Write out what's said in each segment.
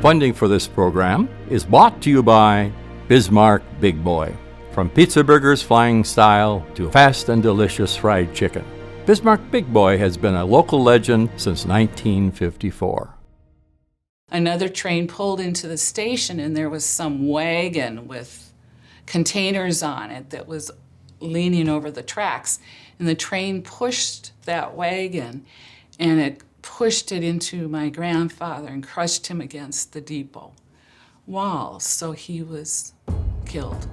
Funding for this program is brought to you by Bismarck Big Boy. From pizza burgers flying style to fast and delicious fried chicken, Bismarck Big Boy has been a local legend since 1954. Another train pulled into the station and there was some wagon with containers on it that was leaning over the tracks. And the train pushed that wagon and it pushed it into my grandfather and crushed him against the depot wall. So he was killed.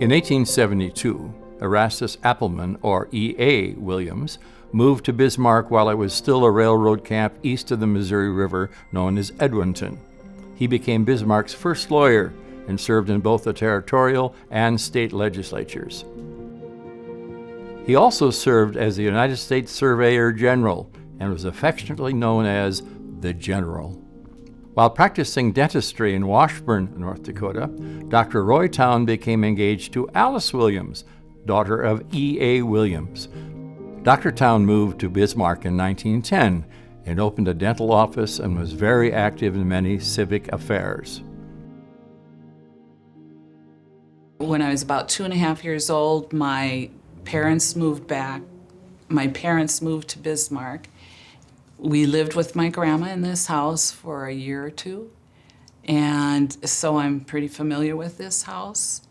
In 1872, Erastus Appleman, or E.A. Williams, moved to Bismarck while it was still a railroad camp east of the Missouri River known as Edwinton. He became Bismarck's first lawyer and served in both the territorial and state legislatures. He also served as the United States Surveyor General and was affectionately known as the General. While practicing dentistry in Washburn, North Dakota, Dr. Roy Towne became engaged to Alice Williams, daughter of E.A. Williams. Dr. Towne moved to Bismarck in 1910 and opened a dental office and was very active in many civic affairs. When I was about 2.5 years old, my parents moved back. My parents moved to Bismarck. We lived with my grandma in this house for a year or two, and so I'm pretty familiar with this house.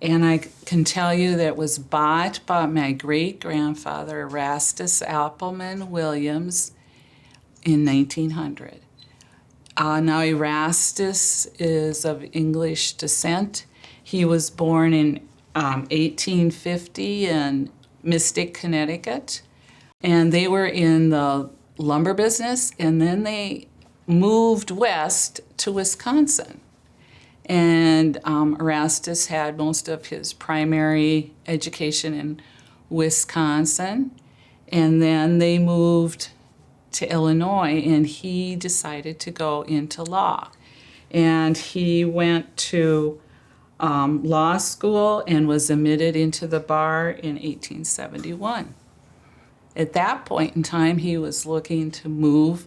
And I can tell you that it was bought by my great-grandfather, Erastus Appleman Williams, in 1900. Now, Erastus is of English descent. He was born in 1850 in Mystic, Connecticut, and they were in the lumber business, and then they moved west to Wisconsin. And Erastus had most of his primary education in Wisconsin, and then they moved to Illinois, and he decided to go into law. And he went to law school and was admitted into the bar in 1871. At that point in time, he was looking to move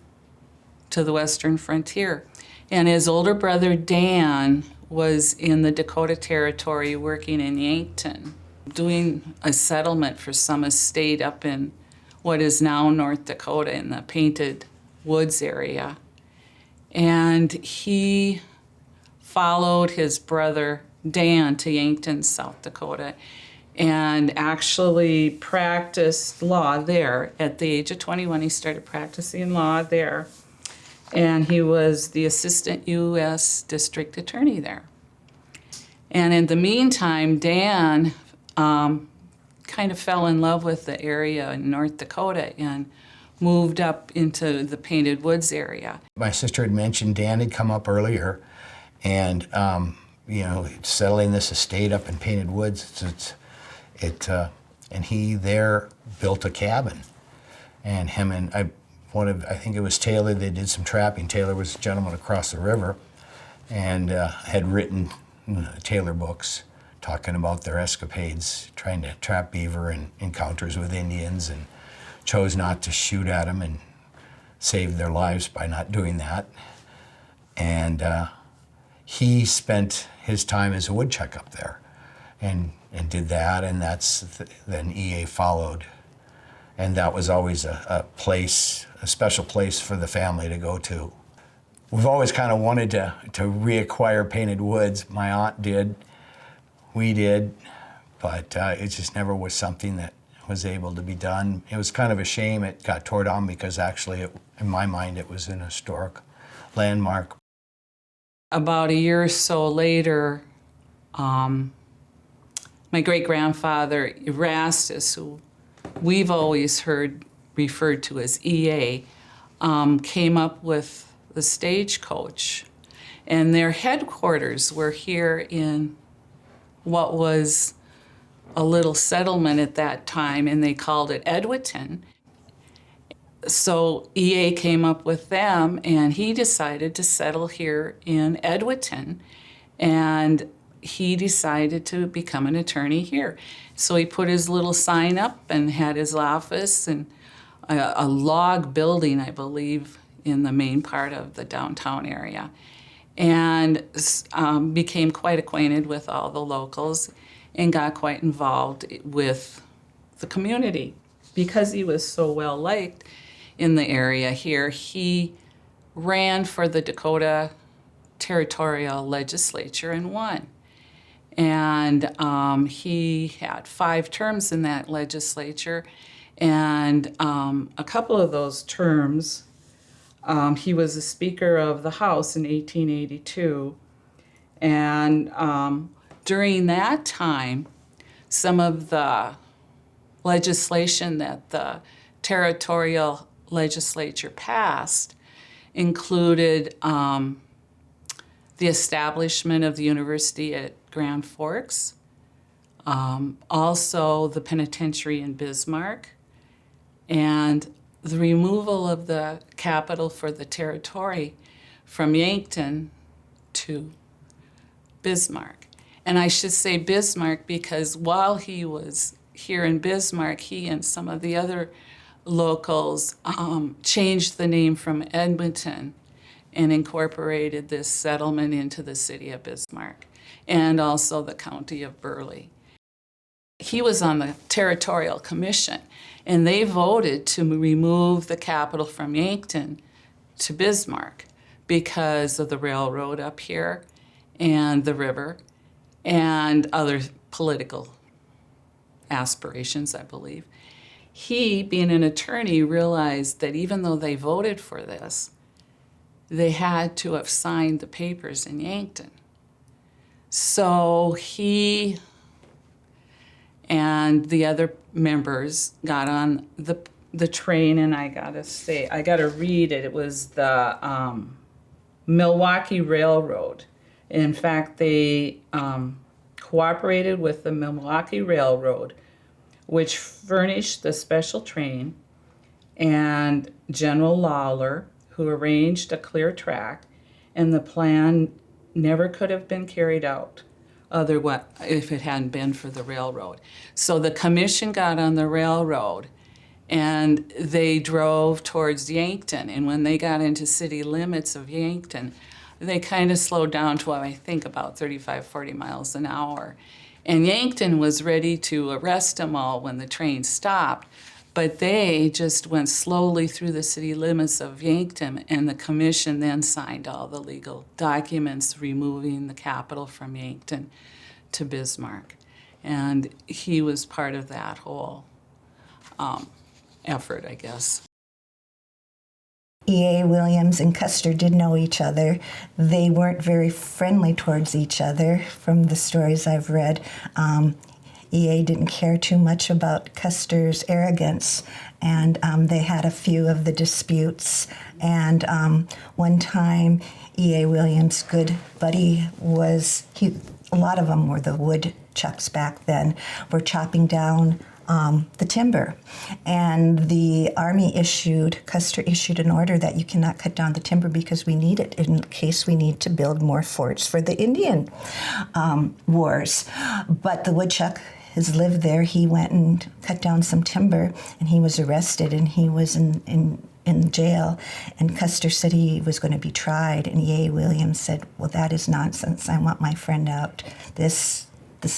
to the western frontier. And his older brother, Dan, was in the Dakota Territory working in Yankton, doing a settlement for some estate up in what is now North Dakota in the Painted Woods area. And he followed his brother, Dan, to Yankton, South Dakota, and actually practiced law there. At the age of 21, he started practicing law there, and he was the assistant U.S. district attorney there. And in the meantime, Dan kind of fell in love with the area in North Dakota and moved up into the Painted Woods area. My sister had mentioned Dan had come up earlier, and settling this estate up in Painted Woods. And he there built a cabin, and him and I think it was Taylor. They did some trapping. Taylor was a gentleman across the river, and had written Taylor books talking about their escapades, trying to trap beaver and encounters with Indians, and chose not to shoot at them and saved their lives by not doing that. And he spent his time as a woodchuck up there, and did that, and then EA followed. And that was always a special place for the family to go to. We've always kind of wanted to reacquire Painted Woods. My aunt did, we did, but it just never was something that was able to be done. It was kind of a shame it got tore down, because actually, in my mind, it was an historic landmark. About a year or so later, my great-grandfather Erastus, who we've always heard referred to as EA, came up with the stagecoach. And their headquarters were here in what was a little settlement at that time, and they called it Edwinton. So EA came up with them, and he decided to settle here in Edwinton, and he decided to become an attorney here. So he put his little sign up and had his office and a log building, I believe, in the main part of the downtown area, and became quite acquainted with all the locals and got quite involved with the community. Because he was so well liked in the area here, he ran for the Dakota Territorial Legislature and won. And he had 5 terms in that legislature, and a couple of those terms, he was the Speaker of the House in 1882, and during that time, some of the legislation that the territorial legislature passed included the establishment of the university at Grand Forks, also the penitentiary in Bismarck, and the removal of the capital for the territory from Yankton to Bismarck. And I should say Bismarck because while he was here in Bismarck, he and some of the other locals changed the name from Edmonton and incorporated this settlement into the city of Bismarck and also the county of Burleigh. He was on the Territorial Commission, and they voted to remove the capital from Yankton to Bismarck because of the railroad up here and the river and other political aspirations, I believe. He, being an attorney, realized that even though they voted for this, they had to have signed the papers in Yankton. So he and the other members got on the train, and I gotta read it. It was the Milwaukee Railroad. In fact, they cooperated with the Milwaukee Railroad, which furnished the special train, and General Lawler, who arranged a clear track, and the plan never could have been carried out if it hadn't been for the railroad. So the commission got on the railroad, and they drove towards Yankton, and when they got into city limits of Yankton, they kind of slowed down to, I think, about 35, 40 miles an hour. And Yankton was ready to arrest them all when the train stopped, but they just went slowly through the city limits of Yankton, and the commission then signed all the legal documents removing the capital from Yankton to Bismarck. And he was part of that whole effort, I guess. E.A. Williams and Custer did know each other. They weren't very friendly towards each other from the stories I've read. E.A. didn't care too much about Custer's arrogance, and they had a few of the disputes. And one time, E.A. Williams' good buddy a lot of them were the woodchucks back then, were chopping down the timber. And the Army Custer issued an order that you cannot cut down the timber because we need it in case we need to build more forts for the Indian wars. But the woodchuck has lived there. He went and cut down some timber, and he was arrested, and he was in jail. And Custer said he was going to be tried, and E.A. Williams said, well, that is nonsense. I want my friend out this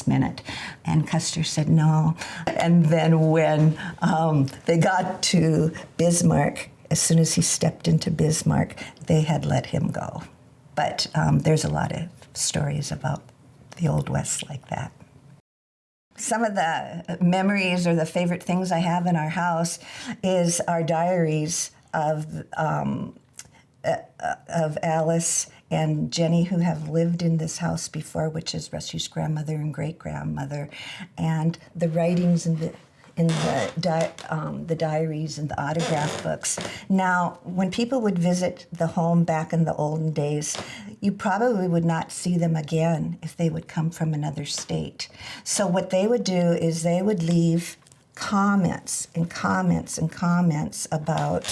minute. And Custer said no. And then when they got to Bismarck, as soon as he stepped into Bismarck, they had let him go. But there's a lot of stories about the Old West like that. Some of the memories or the favorite things I have in our house is our diaries of Alice and Jenny, who have lived in this house before, which is Rusty's grandmother and great-grandmother, and the writings in the diaries and the autograph books. Now, when people would visit the home back in the olden days, you probably would not see them again if they would come from another state. So what they would do is they would leave comments and comments and comments about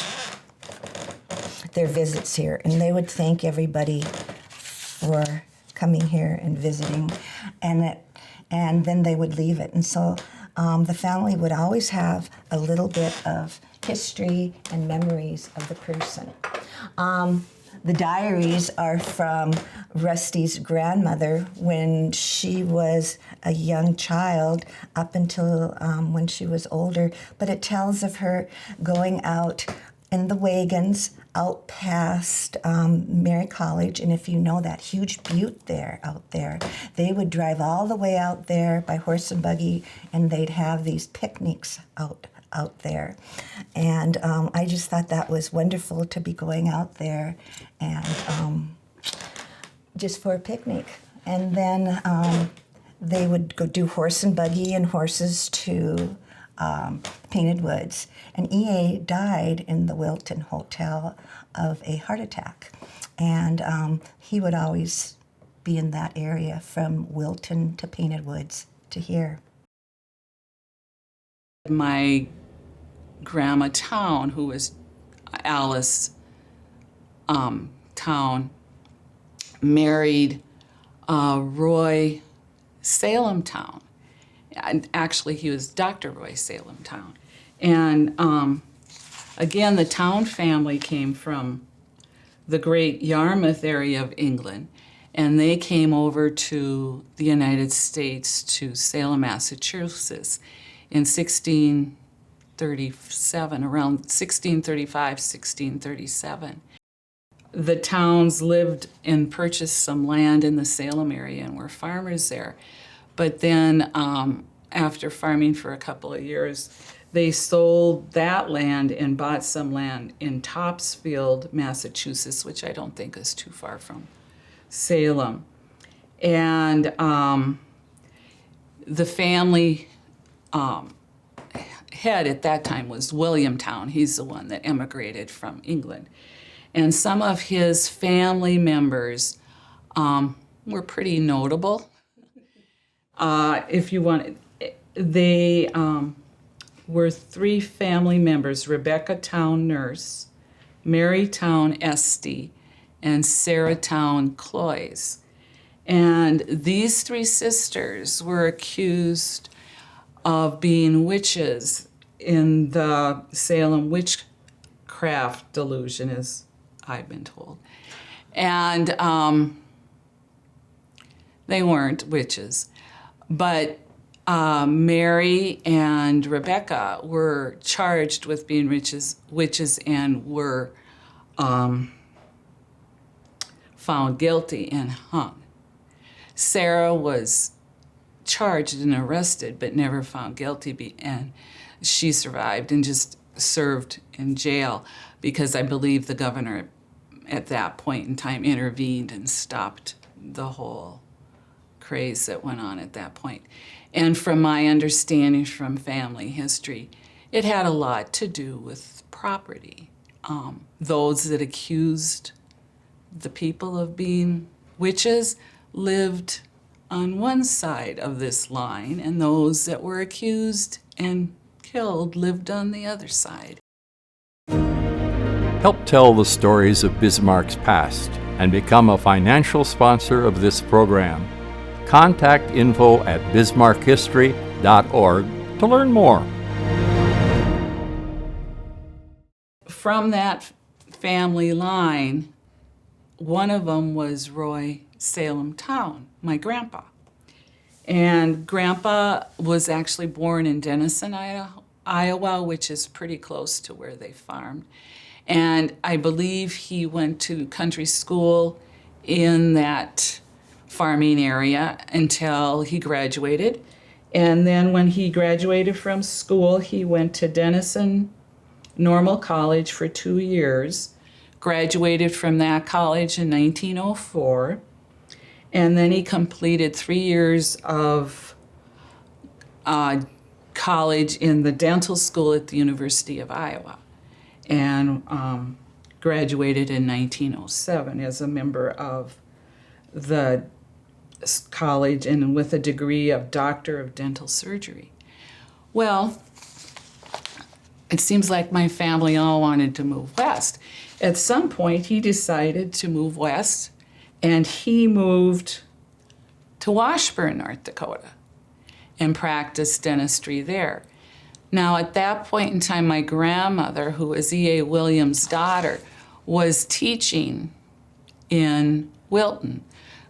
their visits here, and they would thank everybody for coming here and visiting, and then they would leave it. And so the family would always have a little bit of history and memories of the person. The diaries are from Rusty's grandmother when she was a young child up until when she was older, but it tells of her going out in the wagons out past Mary College, and if you know that huge butte out there, they would drive all the way out there by horse and buggy, and they'd have these picnics out there. And I just thought that was wonderful to be going out there and just for a picnic. And then they would go do horse and buggy and horses to Painted Woods. And E.A. died in the Wilton Hotel of a heart attack. And he would always be in that area from Wilton to Painted Woods to here. My grandma Towne, who was Alice Towne, married Roy Salem Towne. And actually, he was Dr. Roy Salem Towne. And again, the Towne family came from the great Yarmouth area of England, and they came over to the United States, to Salem, Massachusetts, in 1637, around 1635, 1637. The Townes lived and purchased some land in the Salem area and were farmers there. But then after farming for a couple of years, they sold that land and bought some land in Topsfield, Massachusetts, which I don't think is too far from Salem. And the family head at that time was William Towne. He's the one that emigrated from England. And some of his family members were pretty notable. If you want, they were three family members: Rebecca Towne, nurse, Mary Towne, Esty, and Sarah Towne, Cloyes. And these three sisters were accused of being witches in the Salem witchcraft delusion, as I've been told. And they weren't witches. But Mary and Rebecca were charged with being witches and were found guilty and hung. Sarah was charged and arrested but never found guilty, and she survived and just served in jail because I believe the governor at that point in time intervened and stopped the whole craze that went on at that point. And from my understanding from family history, it had a lot to do with property. Those that accused the people of being witches lived on one side of this line, and those that were accused and killed lived on the other side. Help tell the stories of Bismarck's past and become a financial sponsor of this program. Contact info at bismarckhistory.org to learn more. From that family line, one of them was Roy Salem Towne, my grandpa. And Grandpa was actually born in Denison, Iowa, which is pretty close to where they farmed. And I believe he went to country school in that farming area until he graduated. And then when he graduated from school, he went to Denison Normal College for 2 years, graduated from that college in 1904, and then he completed 3 years of college in the dental school at the University of Iowa, and graduated in 1907 as a member of the college and with a degree of Doctor of Dental Surgery. Well, it seems like my family all wanted to move west. At some point, he decided to move west, and he moved to Washburn, North Dakota, and practiced dentistry there. Now, at that point in time, my grandmother, who was E.A. Williams' daughter, was teaching in Wilton.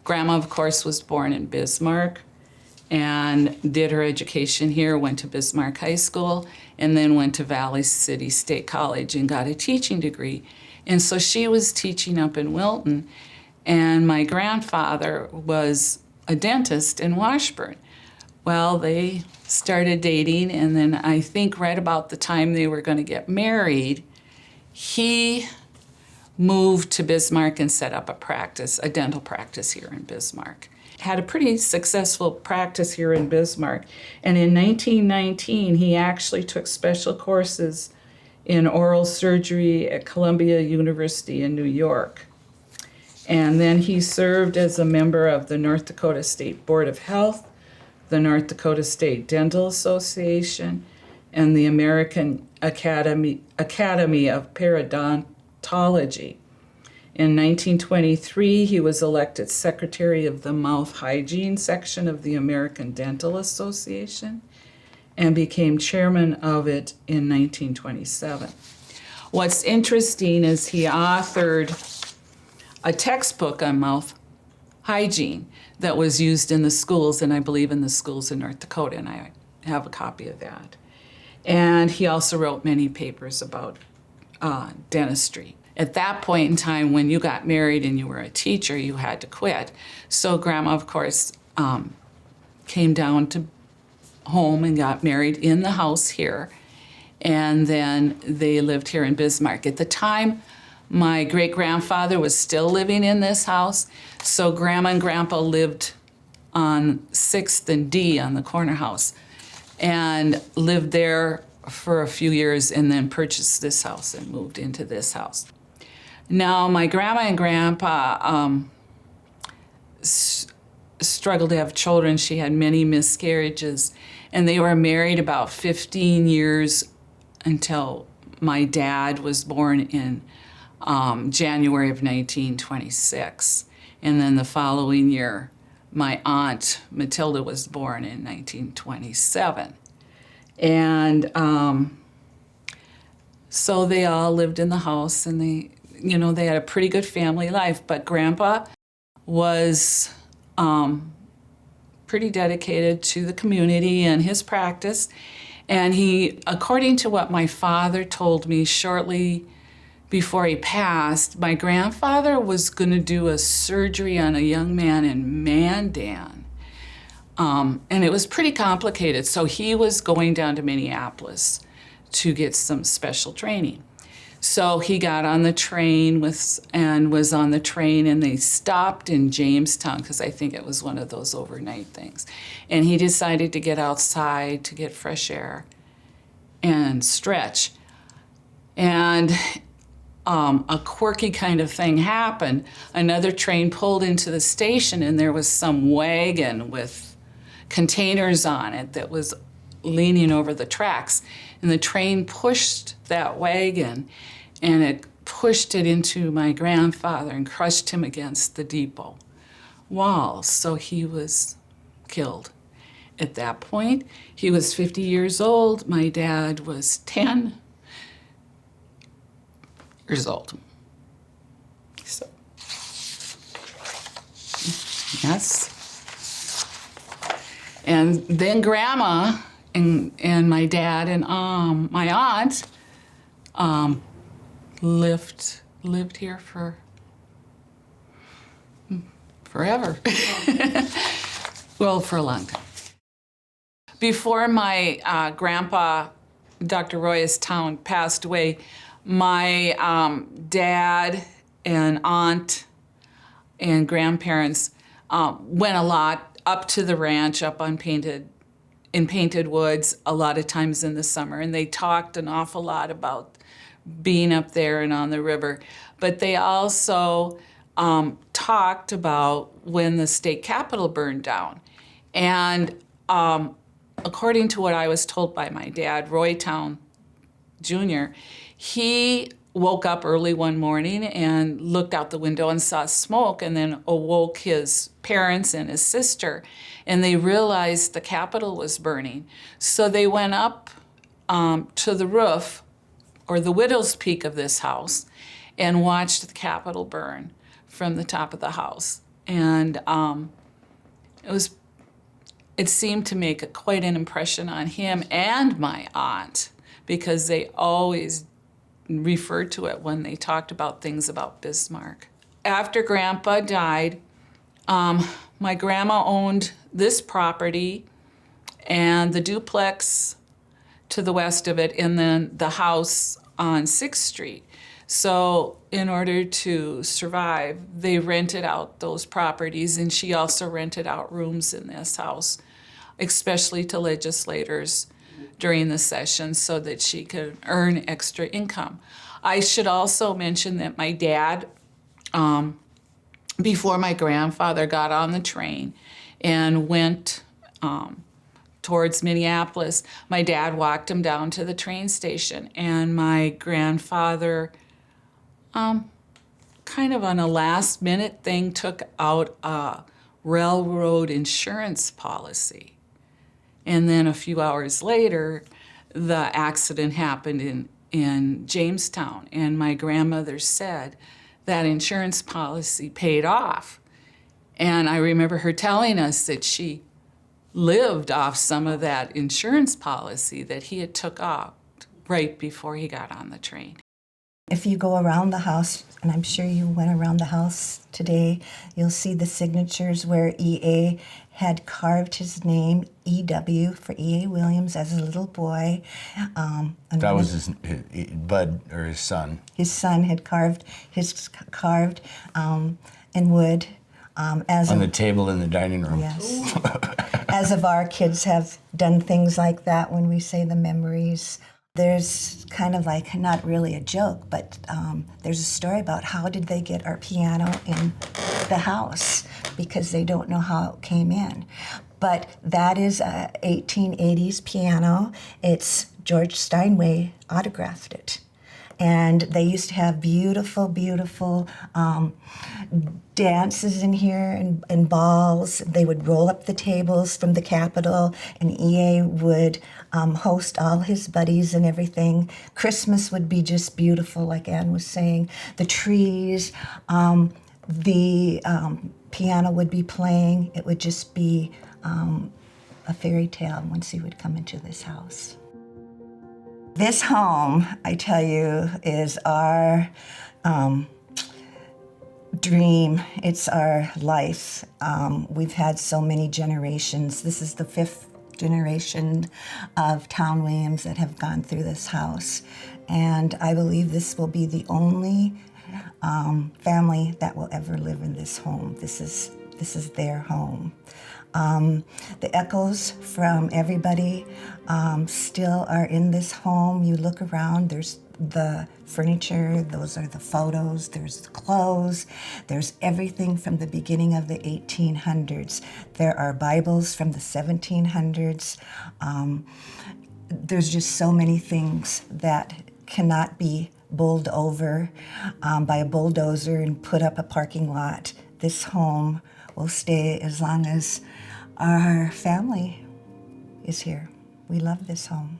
Grandma, of course, was born in Bismarck and did her education here, went to Bismarck High School, and then went to Valley City State College and got a teaching degree. And so she was teaching up in Wilton, and my grandfather was a dentist in Washburn. Well, they started dating, and then I think right about the time they were going to get married, he moved to Bismarck and set up a practice, a dental practice here in Bismarck. Had a pretty successful practice here in Bismarck. And in 1919, he actually took special courses in oral surgery at Columbia University in New York. And then he served as a member of the North Dakota State Board of Health, the North Dakota State Dental Association, and the American Academy of Periodontology. In 1923, he was elected secretary of the Mouth Hygiene section of the American Dental Association and became chairman of it in 1927. What's interesting is he authored a textbook on mouth hygiene that was used in the schools, and I believe in the schools in North Dakota, and I have a copy of that. And he also wrote many papers about dentistry. At that point in time, when you got married and you were a teacher, you had to quit. So Grandma, of course, came down to home and got married in the house here. And then they lived here in Bismarck. At the time, my great-grandfather was still living in this house. So Grandma and Grandpa lived on 6th and D on the corner house and lived there for a few years and then purchased this house and moved into this house. Now, my grandma and grandpa struggled to have children. She had many miscarriages, and they were married about 15 years until my dad was born in January of 1926. And then the following year, my aunt Matilda was born in 1927. And so they all lived in the house, and they had a pretty good family life. But Grandpa was pretty dedicated to the community and his practice. And he, according to what my father told me shortly before he passed, my grandfather was going to do a surgery on a young man in Mandan. And it was pretty complicated. So he was going down to Minneapolis to get some special training. So he got on the train and was on the train, and they stopped in Jamestown because I think it was one of those overnight things. And he decided to get outside to get fresh air and stretch. And a quirky kind of thing happened. Another train pulled into the station, and there was some wagon with containers on it that was leaning over the tracks. And the train pushed that wagon, and it pushed it into my grandfather and crushed him against the depot wall. So he was killed. At that point, he was 50 years old. My dad was 10 years old. So, yes. And then Grandma and my dad and my aunt lived here for forever. Well, for a long time. Before my grandpa, Dr. Royus Towne, passed away, My dad and aunt and grandparents went a lot up to the ranch up on Painted Woods a lot of times in the summer, and they talked an awful lot about being up there and on the river. But they also talked about when the state capitol burned down. And according to what I was told by my dad, Roy Towne Jr., he woke up early one morning and looked out the window and saw smoke, and then awoke his parents and his sister, and they realized the Capitol was burning. So they went up to the roof, or the widow's peak of this house, and watched the Capitol burn from the top of the house. And it seemed to make quite an impression on him and my aunt, because they always referred to it when they talked about things about Bismarck. After Grandpa died, my grandma owned this property and the duplex to the west of it, and then the house on 6th Street. So in order to survive, they rented out those properties, and she also rented out rooms in this house, especially to legislators during the session, so that she could earn extra income. I should also mention that my dad, before my grandfather got on the train and went towards Minneapolis, my dad walked him down to the train station, and my grandfather, kind of on a last minute thing, took out a railroad insurance policy. And then a few hours later, the accident happened in Jamestown, and my grandmother said that insurance policy paid off. And I remember her telling us that she lived off some of that insurance policy that he had took out right before he got on the train. If you go around the house, and I'm sure you went around the house today, you'll see the signatures where E.A. had carved his name, E.W., for E.A. Williams, as a little boy. That was his Bud, or his son. His son had carved in wood. On the table in the dining room. Yes. As of our kids have done things like that when we say the memories. There's kind of like, not really a joke, but there's a story about how did they get our piano in the house, because they don't know how it came in. But that is a 1880s piano. It's George Steinway autographed it. And they used to have beautiful, beautiful dances in here and balls. They would roll up the tables from the Capitol, and E.A. would host all his buddies and everything. Christmas would be just beautiful, like Ann was saying. The trees, the piano would be playing. It would just be a fairy tale once he would come into this house. This home, I tell you, is our dream. It's our life. We've had so many generations. This is the 5th generation of Towne Williams that have gone through this house. And I believe this will be the only family that will ever live in this home. This is their home. The echoes from everybody still are in this home. You look around, there's the furniture, those are the photos, there's the clothes, there's everything from the beginning of the 1800s. There are Bibles from the 1700s. There's just so many things that cannot be bowled over by a bulldozer and put up a parking lot. This home will stay as long as our family is here. We love this home.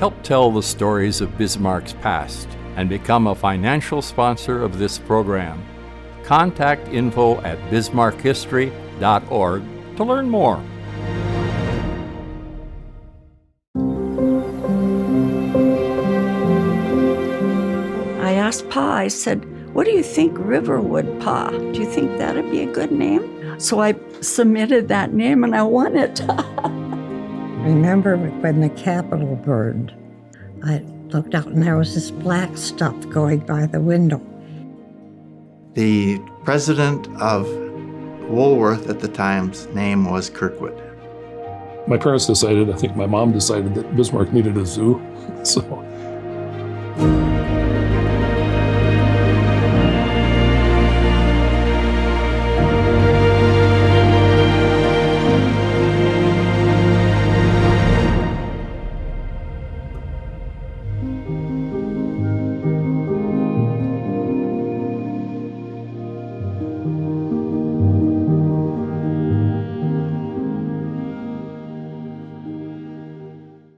Help tell the stories of Bismarck's past and become a financial sponsor of this program. Contact info@bismarckhistory.org to learn more. I asked Pa, I said, "What do you think Riverwood, Pa? Do you think that'd be a good name?" So I submitted that name and I won it. Remember when the Capitol burned? I looked out and there was this black stuff going by the window. The president of Woolworth at the time's name was Kirkwood. My parents decided, I think my mom decided, that Bismarck needed a zoo. So